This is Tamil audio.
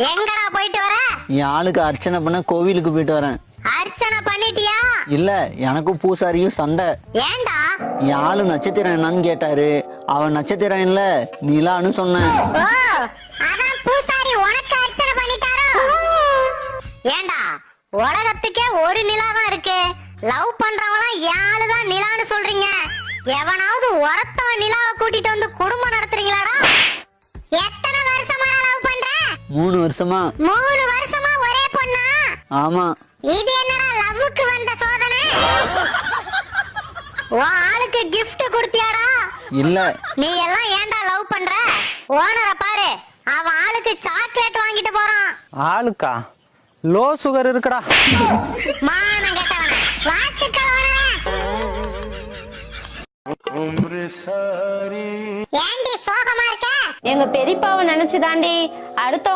எங்கடா போயிட்டு வர? என் ஆளுக்கு அர்ச்சனை பண்ண கோவிலுக்கு போயிட்டு வரேன். அர்ச்சனை பண்ணிட்டியா? இல்ல, எனக்கும் பூசாரியும் சண்டை. ஏன்டா? என் ஆளு நட்சத்திரம் என்னன்னு கேட்டாரு. அவன் நட்சத்திரம் இல்ல நிலான்னு சொன்னேன். ஓ, அதான் பூசாரி உனக்கு அர்ச்சனை பண்ணிட்டாரோ? ஏன்டா, உலகத்துக்கே ஒரு நிலாதான் இருக்கு. லவ் பண்றவங்களாம் யாருதான் நிலான்னு சொல்றீங்க? எவனாவது ஒருத்தவன் நிலாவை கூட்டிட்டு வந்து குடும்பம் நடத்துறீங்களாடா? எத்தனை வருஷமா லவ் பண்ற? 3 வருஷமா. 3 வருஷமா ஒரே பொண்ணா? ஆமா. இது என்னடா லவ்வுக்கு வந்த சோதனை? உன் ஆளுக்கு gift கொடுத்தியாடா? இல்ல. நீ எல்லாம் ஏன்டா லவ் பண்ற? ஓனரை பாரு, அவன் ஆளுக்கு சாக்லேட் வாங்கிட்டு போறான். ஆளுக்கா? லோ சுகர் இருக்குடா. மானம் கெட்டவன, வாழ்த்துக்கள் ஓனரே. ஏண்டி சோகமா இருக்க? எங்க பெரியப்பாவை நினைச்சுதாண்டி அடுத்தவங்க